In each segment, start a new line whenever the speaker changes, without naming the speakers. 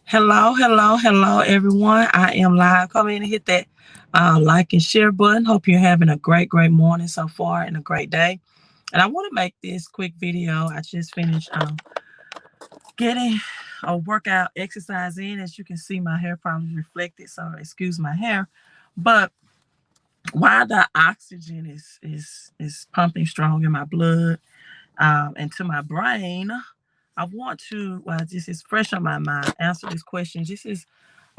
Hello, everyone. I am live. Come in and hit that like and share button. Hope you're having a great morning so far and a great day. And I want to make this quick video. I just finished getting a workout exercise in. As you can see, my hair probably reflected, so excuse my hair. But while the oxygen is pumping strong in my blood and to my brain, I want to, while this is fresh on my mind, answer this question. This is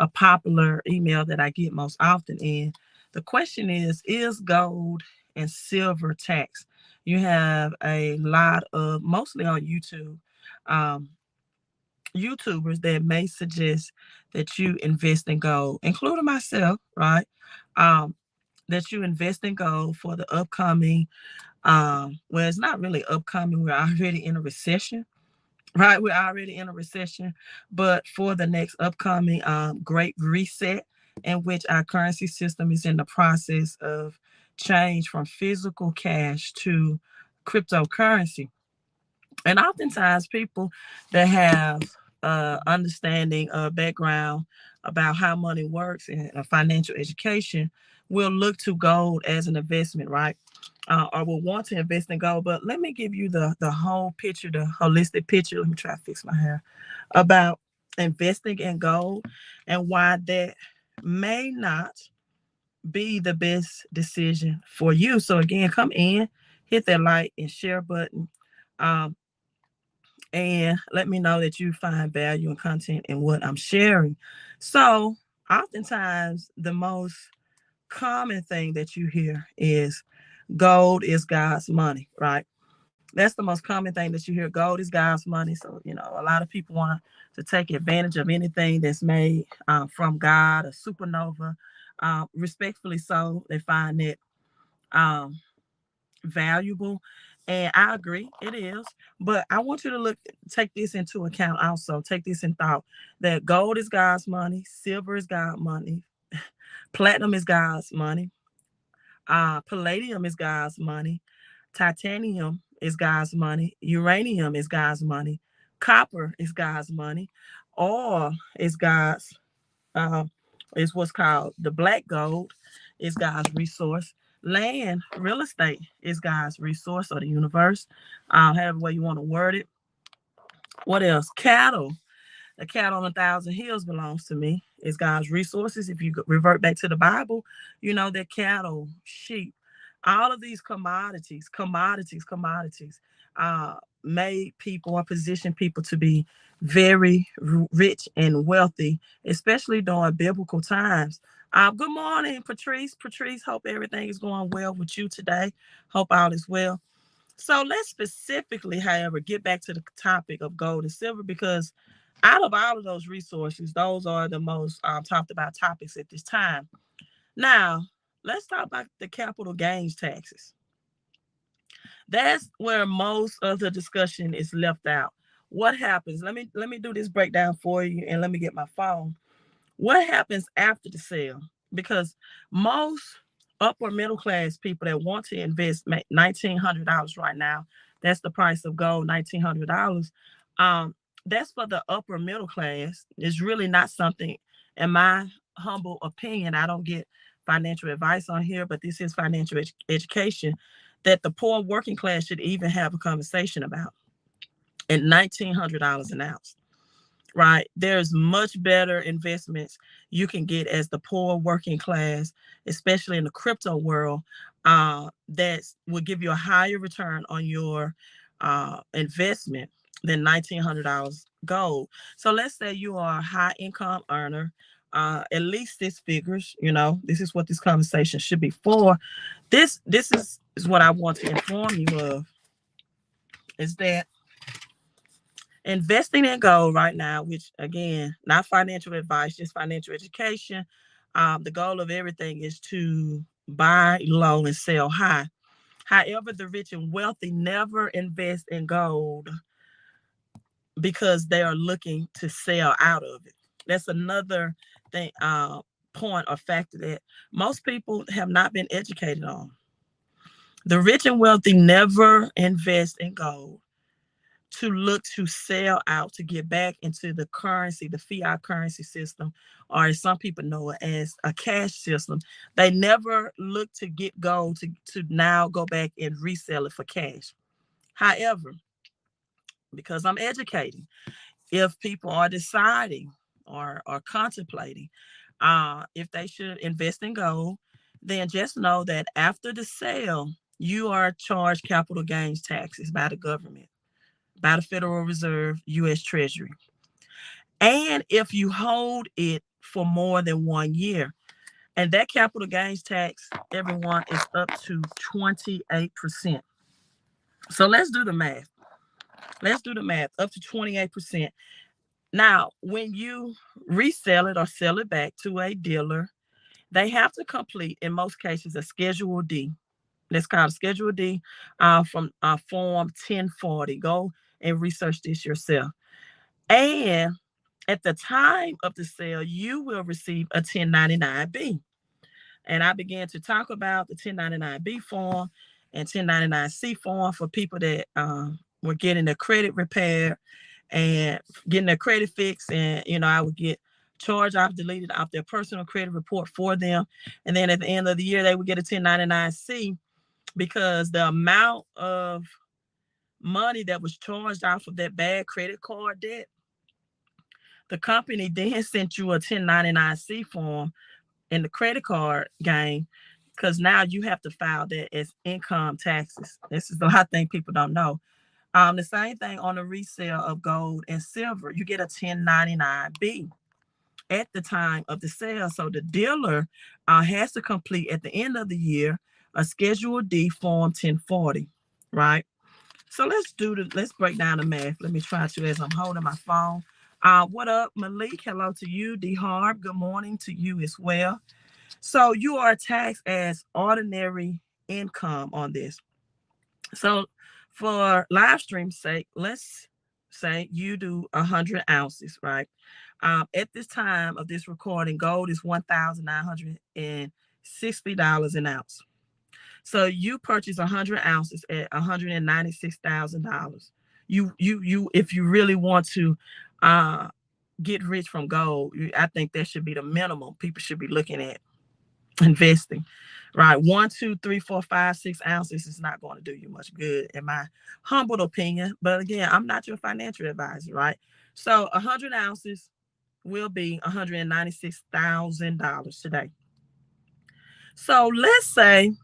a popular email that I get most often. And the question is gold and silver tax? You have a lot of, mostly on YouTube, um, YouTubers that may suggest that you invest in gold, including myself, right? Um, that you invest in gold for the upcoming, well, it's not really upcoming, we're already in a recession, right? We're already in a recession, but for the next upcoming great reset, in which our currency system is in the process of change from physical cash to cryptocurrency. And oftentimes, people that have understanding, background about how money works and a financial education will look to gold as an investment, right? Or will want to invest in gold. But let me give you the whole picture, the holistic picture. Let me try to fix my hair about investing in gold and why that may not be the best decision for you. So again, come in, hit that like and share button. Um, and let me know that you find value and content in what I'm sharing. So, oftentimes, the most common thing that you hear is gold is God's money, right? That's the most common thing that you hear. Gold is God's money. So, a lot of people want to take advantage of anything that's made from God, a supernova. Respectfully so, they find it um, valuable. And I agree, it is. But I want you to take this into account also. Take this in thought that gold is God's money, silver is God's money, platinum is God's money, palladium is God's money, titanium is God's money, uranium is God's money, copper is God's money, oil is God's uh, is what's called the black gold, is God's resource. Land, real estate is God's resource or the universe, however way you want to word it. What else? Cattle. The cattle on 1,000 hills belongs to me. It's God's resources. If you revert back to the Bible, you know that cattle, sheep, all of these commodities, made people or position people to be very rich and wealthy, especially during biblical times. Good morning, Patrice. Patrice, hope everything is going well with you today. Hope all is well. So let's specifically, however, get back to the topic of gold and silver because out of all of those resources, those are the most talked about topics at this time. Now, let's talk about the capital gains taxes. That's where most of the discussion is left out. What happens? Let me do this breakdown for you, and let me get my phone. What happens after the sale? Because most upper middle class people that want to invest make $1,900 right now. That's the price of gold, $1,900. That's for the upper middle class. It's really not something, in my humble opinion. I don't get financial advice on here, but this is financial education that the poor working class should even have a conversation about. At $1,900 an ounce, right? There's much better investments you can get as the poor working class, especially in the crypto world, that will give you a higher return on your investment than $1,900 gold. So let's say you are a high income earner, at least six figures. This is what this conversation should be for. This is what I want to inform you of, is that investing in gold right now, which again, not financial advice, just financial education. The goal of everything is to buy low and sell high. However, the rich and wealthy never invest in gold because they are looking to sell out of it. That's another thing, point or factor that most people have not been educated on. The rich and wealthy never invest in gold to look to sell out to get back into the currency, the fiat currency system, or as some people know it as a cash system. They never look to get gold to now go back and resell it for cash. However, because I'm educating, if people are deciding or contemplating if they should invest in gold, then just know that after the sale, you are charged capital gains taxes by the government, by the Federal Reserve, U.S. Treasury. And if you hold it for more than 1 year, and that capital gains tax, everyone, is up to 28%. So let's do the math. Let's do the math. Up to 28%. Now, when you resell it or sell it back to a dealer, they have to complete, in most cases, a Schedule D. That's called a Schedule D from Form 1040. Go and research this yourself. And at the time of the sale, you will receive a 1099-B. And I began to talk about the 1099-B form and 1099-C form for people that were getting their credit repaired and getting their credit fixed. And, I would get charged off, deleted off their personal credit report for them. And then at the end of the year, they would get a 1099-C because the amount of money that was charged off of that bad credit card debt, the company then sent you a 1099-C form in the credit card game, because now you have to file that as income taxes. This is a lot of things people don't know. The same thing on the resale of gold and silver. You get a 1099-B at the time of the sale. So the dealer has to complete at the end of the year a Schedule D Form 1040, right? So let's break down the math. Let me try to as I'm holding my phone. What up, Malik? Hello to you. D Harb, good morning to you as well. So you are taxed as ordinary income on this. So for live stream's sake, let's say you do 100 ounces, right? At this time of this recording, gold is $1,960 an ounce. So you purchase 100 ounces at $196,000. If you really want to get rich from gold, I think that should be the minimum people should be looking at investing, right? 1, 2, 3, 4, 5, 6 ounces is not going to do you much good, in my humble opinion. But again, I'm not your financial advisor, right? So 100 ounces will be $196,000 today. So let's say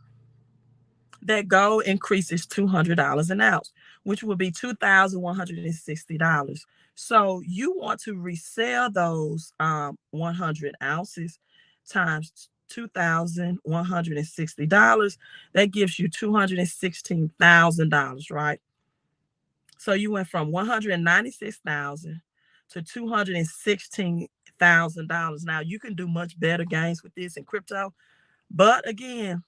that gold increases $200 an ounce, which will be $2,160. So you want to resell those 100 ounces times $2,160. That gives you $216,000, right? So you went from $196,000 to $216,000. Now you can do much better gains with this in crypto, but again,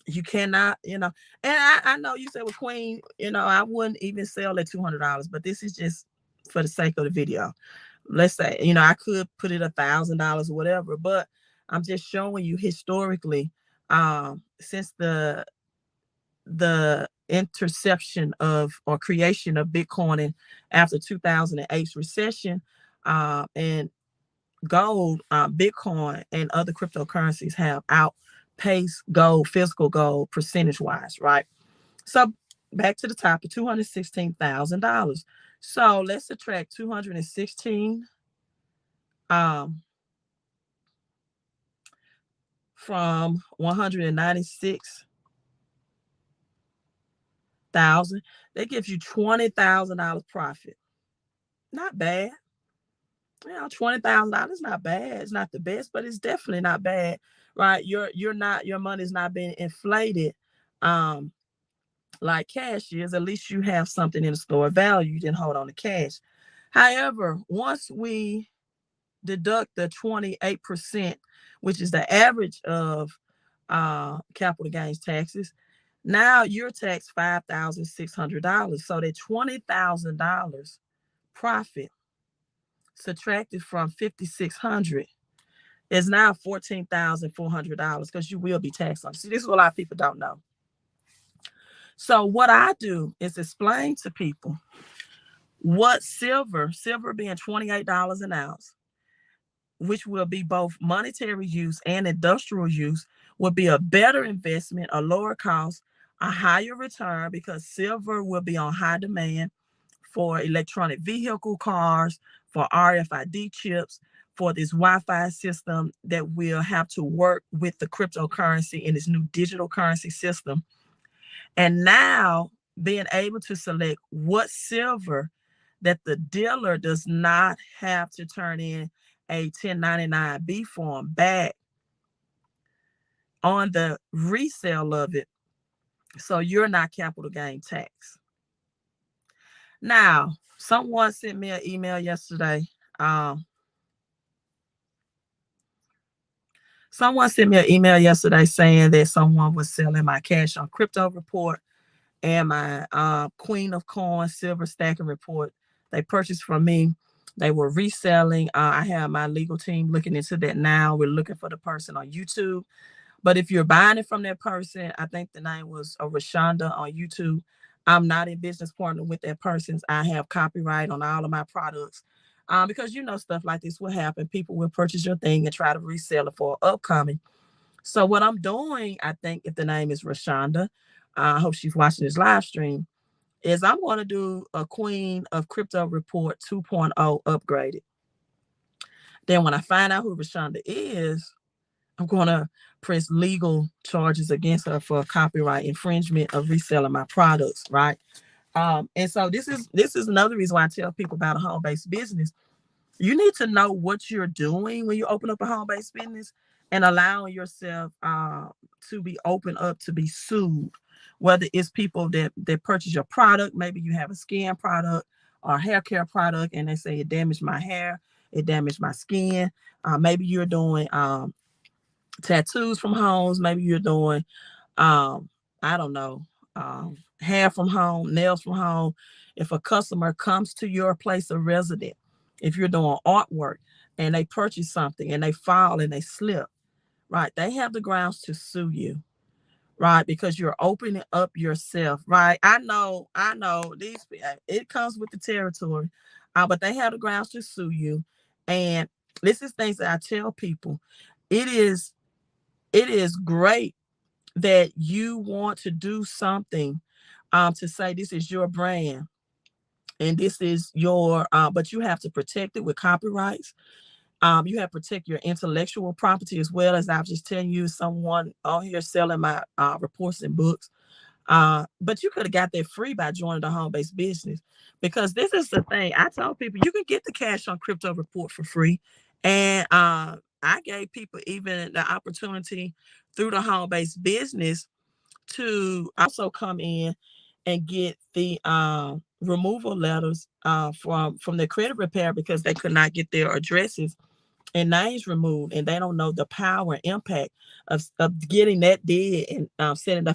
you cannot, and I know you said, well, Queen, I wouldn't even sell at $200, but this is just for the sake of the video. Let's say, I could put it $1,000 or whatever, but I'm just showing you historically, since the interception of or creation of Bitcoin in after 2008's recession, and gold, Bitcoin and other cryptocurrencies have outpaced gold, physical gold, percentage wise, right? So back to the top of $216,000. So let's subtract 216 from 196,000. That gives you $20,000 profit. Not bad. $20,000 is not bad. It's not the best, but it's definitely not bad, right? Your money's not being inflated like cash is. At least you have something in the store of value. You didn't hold on to cash. However, once we deduct the 28%, which is the average of capital gains taxes, now you're taxed $5,600. So that $20,000 profit subtracted from $5,600 is now $14,400, because you will be taxed on. See, this is what a lot of people don't know. So what I do is explain to people What silver being $28 an ounce, which will be both monetary use and industrial use, will be a better investment, a lower cost, a higher return, because silver will be on high demand for electronic vehicle cars, for RFID chips, for this Wi-Fi system that will have to work with the cryptocurrency in this new digital currency system. And now being able to select what silver that the dealer does not have to turn in a 1099B form back on the resale of it. So you're not capital gain tax. Now, someone sent me an email yesterday. Um, Someone sent me an email yesterday saying that someone was selling my cash on crypto report and my Queen of Coins silver stacking report. They purchased from me. They were reselling. I have my legal team looking into that now. We're looking for the person on YouTube. But if you're buying it from that person, I think the name was Rashonda on YouTube. I'm not in business partner with that person. I have copyright on all of my products. Because stuff like this will happen. People will purchase your thing and try to resell it for upcoming. So what I'm doing, I think if the name is Rashonda, I hope she's watching this live stream, is I'm going to do a Queen of Crypto Report 2.0 upgraded. Then when I find out who Rashonda is, I'm going to press legal charges against her for copyright infringement of reselling my products, right? And so this is another reason why I tell people about a home-based business. You need to know what you're doing when you open up a home-based business and allowing yourself to be open up to be sued. Whether it's people that purchase your product, maybe you have a skin product or a hair care product, and they say it damaged my hair, it damaged my skin. Maybe you're doing tattoos from homes. Maybe you're doing, I don't know, hair from home, nails from home. If a customer comes to your place of residence, if you're doing artwork and they purchase something and they fall and they slip, right? They have the grounds to sue you, right? Because you're opening up yourself, right? I know these, it comes with the territory, but they have the grounds to sue you. And this is things that I tell people. It is it is great that you want to do something to say this is your brand and this is your but you have to protect it with copyrights. You have to protect your intellectual property, as well as I was just telling you, someone on here selling my reports and books. But you could have got that free by joining the home-based business, because this is the thing. I tell people you can get the cash on crypto report for free. And I gave people even the opportunity through the home-based business to also come in and get the removal letters from their credit repair, because they could not get their addresses and names removed, and they don't know the power and impact of getting that did, and setting the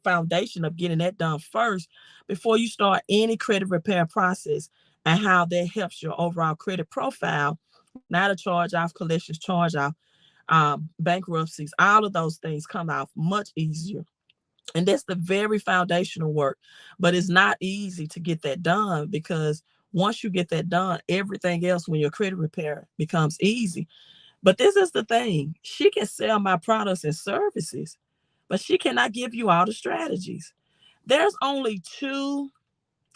foundation of getting that done first before you start any credit repair process, and how that helps your overall credit profile. Now the charge off, collections, charge off, bankruptcies, all of those things come out much easier. And that's the very foundational work. But it's not easy to get that done, because once you get that done, everything else, when your credit repair, becomes easy. But this is the thing. She can sell my products and services, but she cannot give you all the strategies. There's only two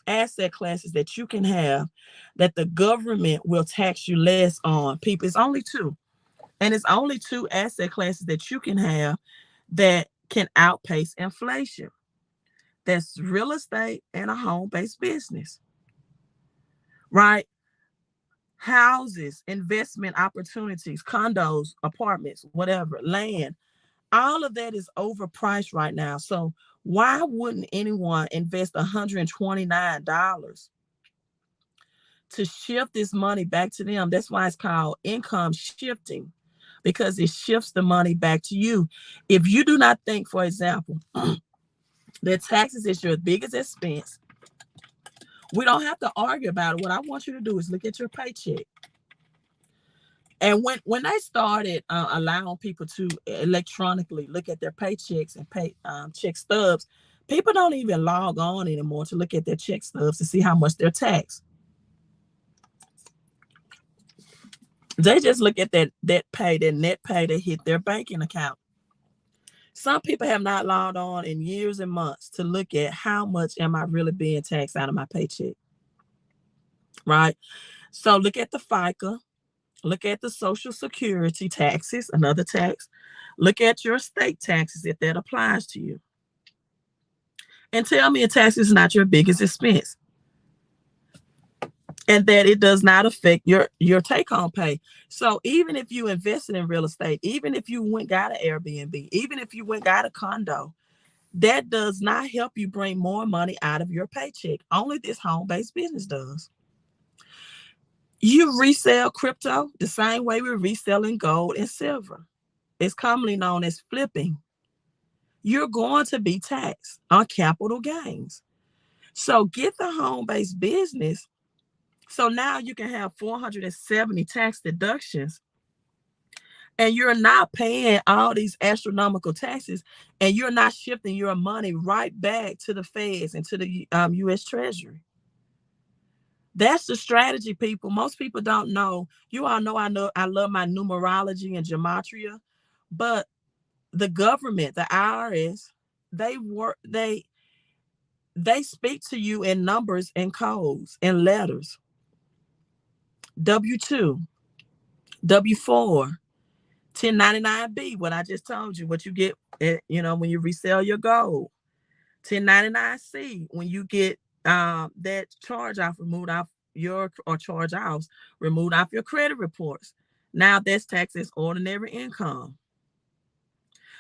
asset classes that you can have that the government will tax you less on. People, it's only two. And it's only two asset classes that you can have that can outpace inflation. That's real estate and a home-based business, right? Houses, investment opportunities, condos, apartments, whatever, land, all of that is overpriced right now. So why wouldn't anyone invest $129 to shift this money back to them? That's why it's called income shifting, because it shifts the money back to you. If you do not think, for example, that taxes is your biggest expense, we don't have to argue about it. What I want you to do is look at your paycheck. And when they started allowing people to electronically look at their paychecks and pay check stubs, People don't even log on anymore to look at their check stubs to see how much they're taxed. They just look at that net pay that hit their banking account. Some people have not logged on in years and months to look at how much am I really being taxed out of my paycheck, right? So look at the FICA, look at the Social Security taxes, another tax. Look at your state taxes if that applies to you. And tell me a tax is not your biggest expense and that it does not affect your take-home pay. So even if you invested in real estate, even if you went got an Airbnb, even if you went got a condo, that does not help you bring more money out of your paycheck. Only this home-based business does. You resell crypto the same way we're reselling gold and silver. It's commonly known as flipping. You're going to be taxed on capital gains. So get the home-based business. So now you can have 470 tax deductions and you're not paying all these astronomical taxes and you're not shifting your money right back to the feds and to the U.S. Treasury. That's the strategy, people. Most people don't know. You all know I love my numerology and gematria, but the government, the IRS, they speak to you in numbers and codes and letters. W-2, W-4, 1099-B, what I just told you, what you get, when you resell your gold. 1099-C, when you get that charge off removed off charge offs removed off your credit reports. Now that's taxed as ordinary income,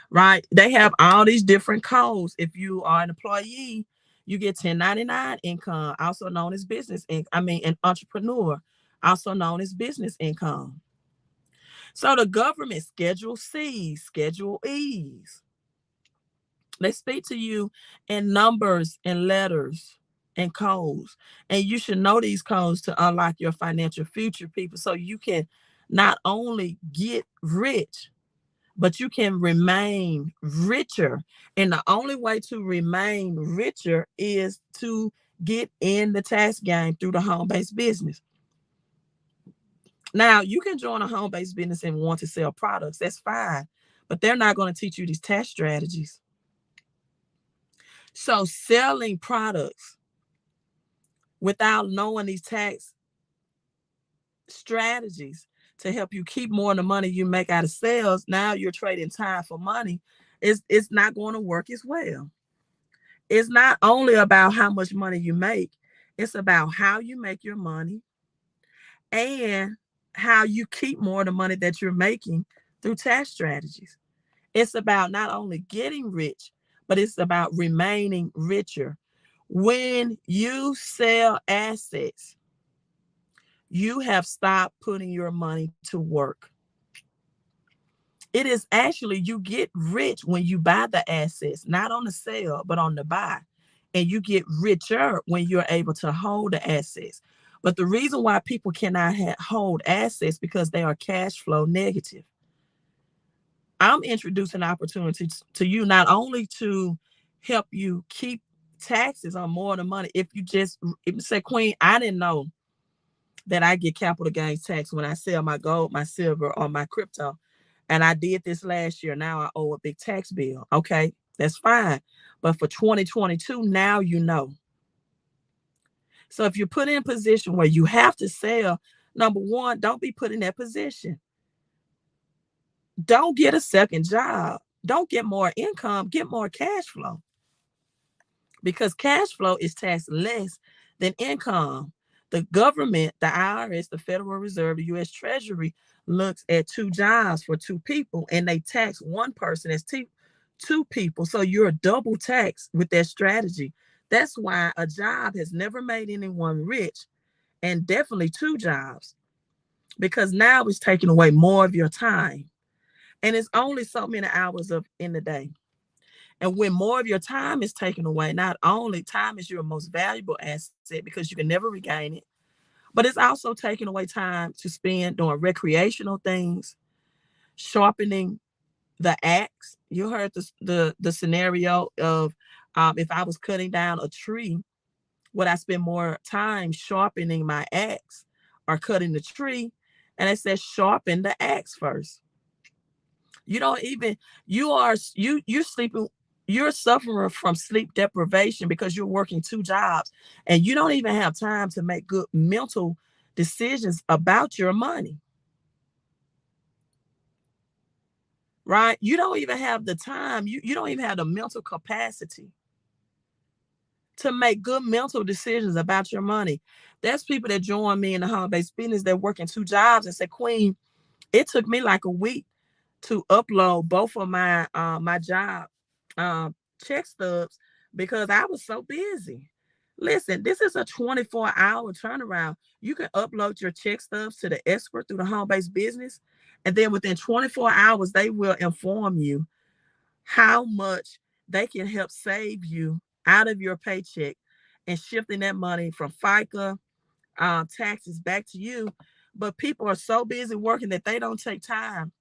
right? They have all these different codes. If you are an employee, you get 1099 income, also known as an entrepreneur, also known as business income. So the government Schedule C's, Schedule E's, they speak to you in numbers and letters and codes. And you should know these codes to unlock your financial future, people, so you can not only get rich, but you can remain richer. And the only way to remain richer is to get in the tax game through the home-based business. Now, you can join a home-based business and want to sell products. That's fine. But they're not going to teach you these tax strategies. So selling products without knowing these tax strategies to help you keep more of the money you make out of sales, now you're trading time for money. It's not going to work as well. It's not only about how much money you make. It's about how you make your money and how you keep more of the money that you're making through tax strategies. It's about not only getting rich, but it's about remaining richer. When you sell assets, you have stopped putting your money to work. It is actually, you get rich when you buy the assets, not on the sale, but on the buy. And you get richer when you're able to hold the assets. But the reason why people cannot hold assets because they are cash flow negative. I'm introducing opportunities to you not only to help you keep taxes on more of the money. If you say, Queen, I didn't know that I get capital gains tax when I sell my gold, my silver, or my crypto. And I did this last year. Now I owe a big tax bill. Okay, that's fine. But for 2022, now you know. So if you're put in a position where you have to sell, number one, don't be put in that position. Don't get a second job. Don't get more income. Get more cash flow. Because cash flow is taxed less than income. The government, the IRS, the Federal Reserve, the U.S. Treasury looks at two jobs for two people, and they tax one person as two people. So you're double taxed with that strategy. That's why a job has never made anyone rich, and definitely two jobs, because now it's taking away more of your time. And it's only so many hours in the day. And when more of your time is taken away, not only time is your most valuable asset because you can never regain it, but it's also taking away time to spend doing recreational things, sharpening the axe. You heard the scenario of If I was cutting down a tree, would I spend more time sharpening my axe or cutting the tree? And it says sharpen the axe first. You don't even you're sleeping, you're suffering from sleep deprivation because you're working two jobs and you don't even have time to make good mental decisions about your money, right? You don't even have the time, you don't even have the mental capacity to make good mental decisions about your money. There's people that join me in the home-based business, they're working two jobs and say, Queen, it took me like a week to upload both of my job um check stubs because I was so busy. Listen, this is a 24-hour turnaround. You can upload your check stubs to the expert through the home-based business, and then within 24 hours, they will inform you how much they can help save you out of your paycheck and shifting that money from FICA taxes back to you. But people are so busy working that they don't take time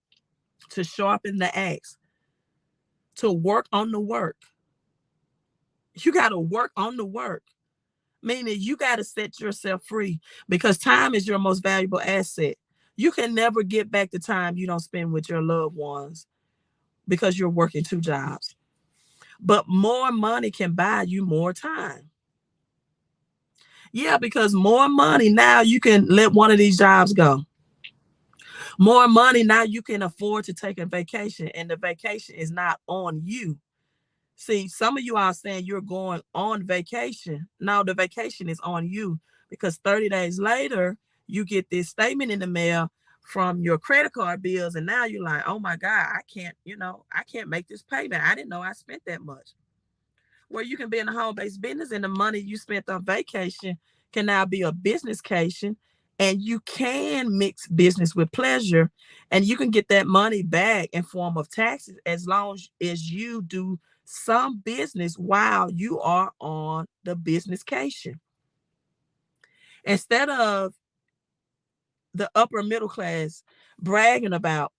to sharpen the axe, to work on the work. You got to work on the work, meaning you got to set yourself free because time is your most valuable asset. You can never get back the time you don't spend with your loved ones because you're working two jobs. But more money can buy you more time. Yeah, because more money now you can let one of these jobs go. More money now you can afford to take a vacation, and the vacation is not on you. See, some of you are saying you're going on vacation. No, the vacation is on you because 30 days later, you get this statement in the mail from your credit card bills. And now you're like, oh my God, I can't make this payment. I didn't know I spent that much. Where you can be in a home-based business and the money you spent on vacation can now be a business cation, and you can mix business with pleasure, and you can get that money back in form of taxes as long as you do some business while you are on the business cation. Instead of the upper middle class bragging about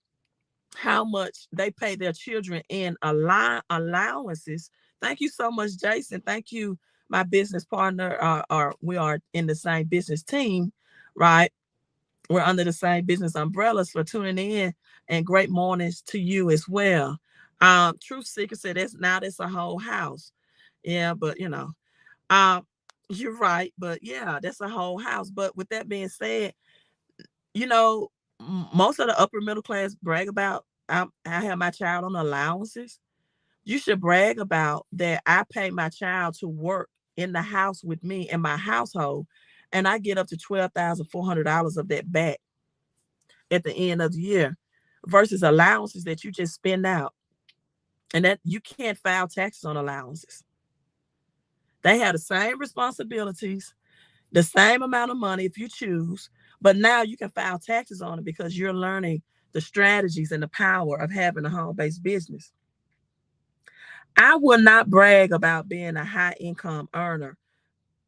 how much they pay their children in allowances. Thank you so much, Jason. Thank you, my business partner. Or we are in the same business team, right? We're under the same business umbrellas for tuning in, and great mornings to you as well. Truth Seeker said that's a whole house. Yeah, but um, you're right. But yeah, that's a whole house. But with that being said, you know, most of the upper middle class brag about I have my child on allowances. You should brag about that. I pay my child to work in the house with me in my household, and I get up to $12,400 of that back at the end of the year, versus allowances that you just spend out, and that you can't file taxes on allowances. They have the same responsibilities, the same amount of money if you choose, but now you can file taxes on it because you're learning the strategies and the power of having a home-based business. I will not brag about being a high income earner,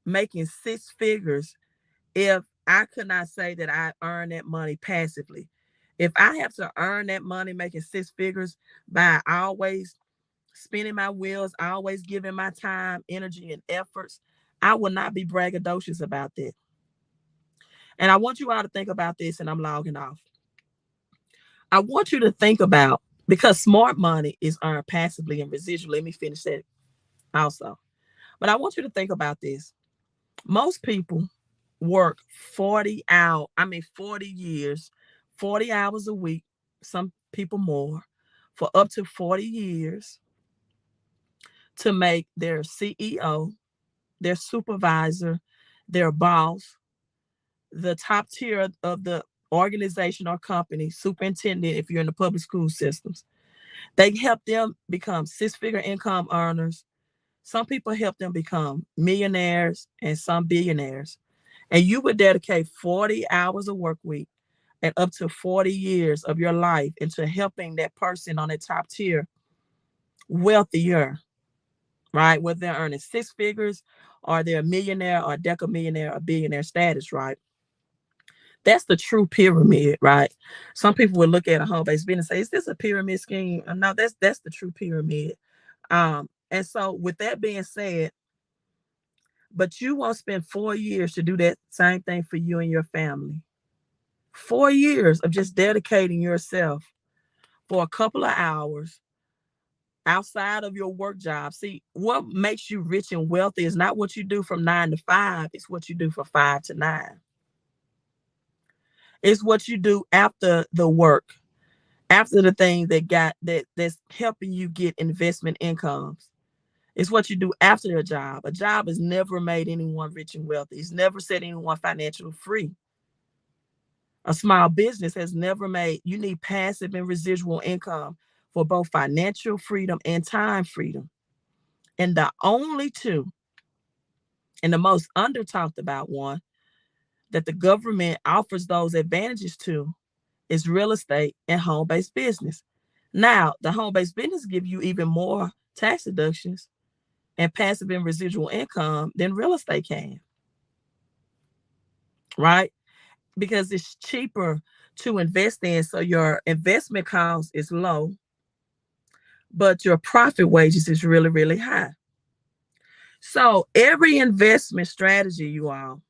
making six figures, if I could not say that I earn that money passively. If I have to earn that money making six figures by always spinning my wheels, always giving my time, energy, and efforts, I will not be braggadocious about that. And I want you all to think about this, and I'm logging off. I want you to think about, because smart money is earned passively and residual. Let me finish that also. But I want you to think about this. Most people work 40 years, 40 hours a week, some people more, for up to 40 years to make their CEO, their supervisor, their boss, the top tier of the organization or company, superintendent if you're in the public school systems. They help them become six-figure income earners. Some people help them become millionaires and some billionaires. And you would dedicate 40 hours a work week and up to 40 years of your life into helping that person on the top tier wealthier, right? Whether they're earning six figures or they're a millionaire or deca millionaire or billionaire status, right? That's the true pyramid, right? Some people would look at a home-based business and say, "Is this a pyramid scheme?" No, that's the true pyramid. And so with that being said, but you won't spend 4 years to do that same thing for you and your family. 4 years of just dedicating yourself for a couple of hours outside of your work job. See, what makes you rich and wealthy is not what you do from 9 to 5, it's what you do from 5 to 9. It's what you do after the work, after the thing that's helping you get investment incomes. It's what you do after a job. A job has never made anyone rich and wealthy. It's never set anyone financially free. A small business has never made, you need passive and residual income for both financial freedom and time freedom. And the only two, and the most under talked about one, that the government offers those advantages to is real estate and home-based business. Now, the home-based business give you even more tax deductions and passive and residual income than real estate can, right? Because it's cheaper to invest in, so your investment cost is low, but your profit wages is really, really high. So every investment strategy, you all,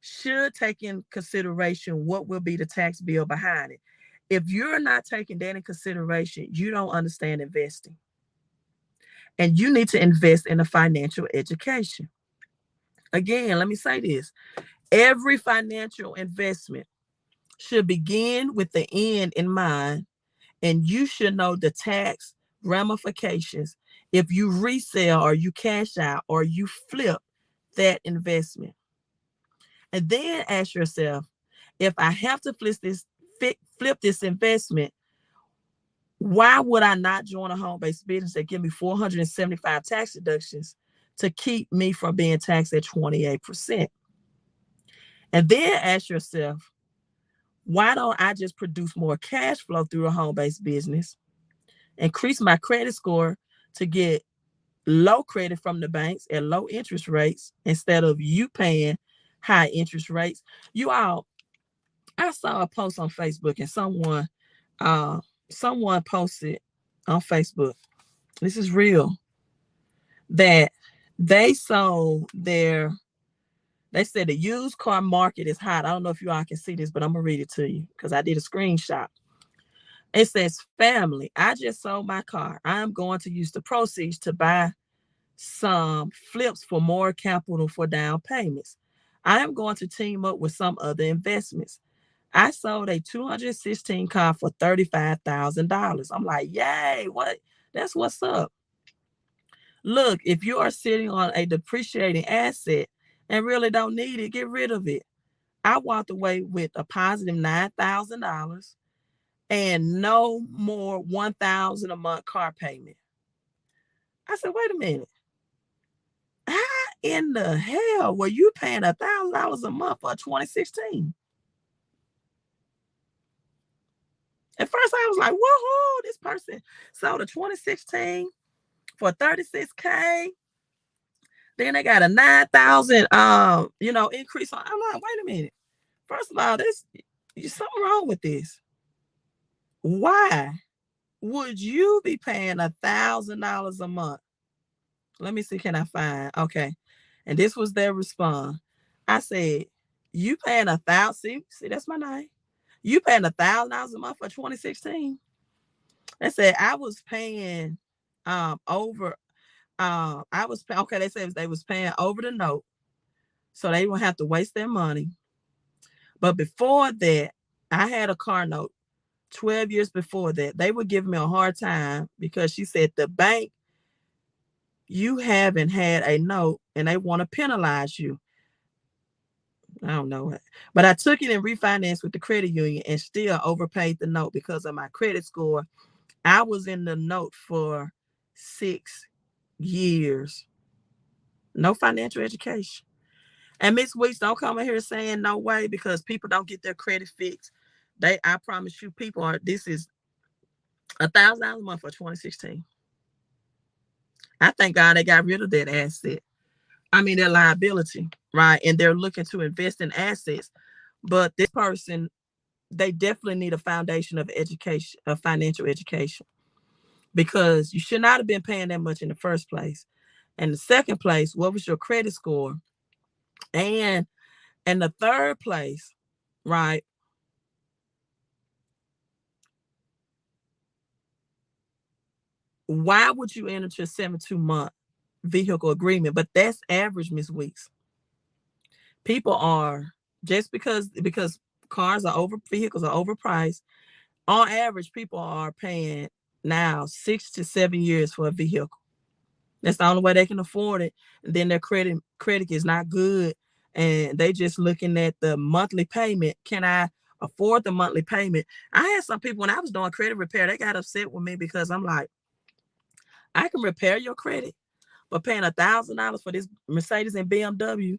should take in consideration what will be the tax bill behind it. If you're not taking that in consideration, you don't understand investing. And you need to invest in a financial education. Again, let me say this. Every financial investment should begin with the end in mind, and you should know the tax ramifications if you resell or you cash out or you flip that investment. And then ask yourself, if I have to flip this investment, why would I not join a home-based business that give me 475 tax deductions to keep me from being taxed at 28%? And then ask yourself, why don't I just produce more cash flow through a home-based business, increase my credit score to get low credit from the banks at low interest rates instead of you paying high interest rates? You all, I saw a post on Facebook, and someone posted on Facebook, this is real, that they sold they said the used car market is hot. I don't know if you all can see this, but I'm gonna read it to you because I did a screenshot. It says, family, I just sold my car. I'm going to use the proceeds to buy some flips for more capital for down payments. I am going to team up with some other investments. I sold a 216 car for $35,000. I'm like, yay, what? That's what's up. Look, if you are sitting on a depreciating asset and really don't need it, get rid of it. I walked away with a positive $9,000 and no more $1,000 a month car payment. I said, wait a minute. How in the hell were you paying $1,000 a month for a 2016? At first, I was like, woohoo, this person sold a 2016 for 36K. Then they got a 9,000 increase on. I'm like, wait a minute. First of all, there's something wrong with this. Why would you be paying $1,000 a month? Let me see, can I find? Okay. And this was their response. I said, you paying $1,000? See, that's my name. You paying $1,000 a month for 2016? They said I was paying over I was okay, they said they was paying over the note, so they won't have to waste their money. But before that, I had a car note 12 years before that. They would give me a hard time because she said the bank, you haven't had a note and they want to penalize you. I don't know it. But I took it and refinanced with the credit union and still overpaid the note because of my credit score. I was in the note for 6 years. No financial education. And Miss Weeks, don't come in here saying no way, because people don't get their credit fixed. I promise you, this is $1,000 a month for 2016. I thank God they got rid of that asset. I mean, their liability, right? And they're looking to invest in assets. But this person, they definitely need a foundation of education, of financial education. because you should not have been paying that much in the first place. And the second place, what was your credit score? And the third place, right? Why would you enter a 72-month vehicle agreement? But that's average, Miss Weeks. People are, just because vehicles are overpriced. On average, people are paying now 6 to 7 years for a vehicle. That's the only way they can afford it. And then their credit is not good, and they just looking at the monthly payment. Can I afford the monthly payment? I had some people when I was doing credit repair, they got upset with me because I'm like, I can repair your credit, but paying $1,000 for this Mercedes and BMW,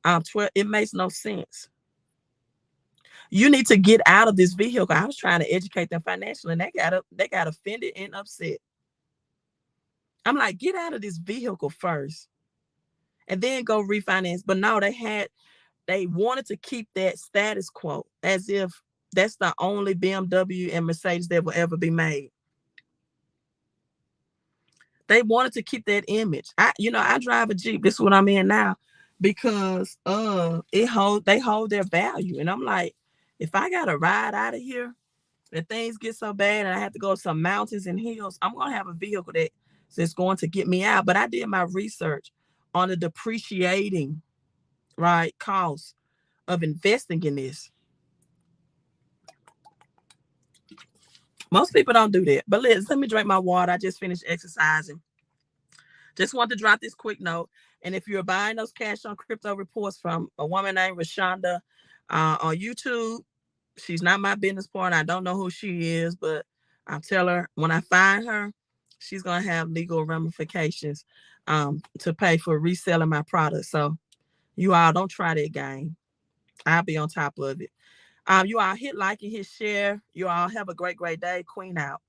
12, it makes no sense. You need to get out of this vehicle. I was trying to educate them financially, and they got offended and upset. I'm like, get out of this vehicle first, and then go refinance. But no, they wanted to keep that status quo as if that's the only BMW and Mercedes that will ever be made. They wanted to keep that image. I drive a Jeep. This is what I'm in now, because they hold their value. And I'm like, if I gotta ride out of here and things get so bad and I have to go some mountains and hills, I'm gonna have a vehicle that's going to get me out. But I did my research on the depreciating, right, cost of investing in this. Most people don't do that. But let me drink my water. I just finished exercising. Just want to drop this quick note. And if you're buying those cash on crypto reports from a woman named Rashonda on YouTube, she's not my business partner. I don't know who she is, but I'll tell her when I find her, she's going to have legal ramifications to pay for reselling my product. So you all don't try that game. I'll be on top of it. You all hit like and hit share. You all have a great, great day. Queen out.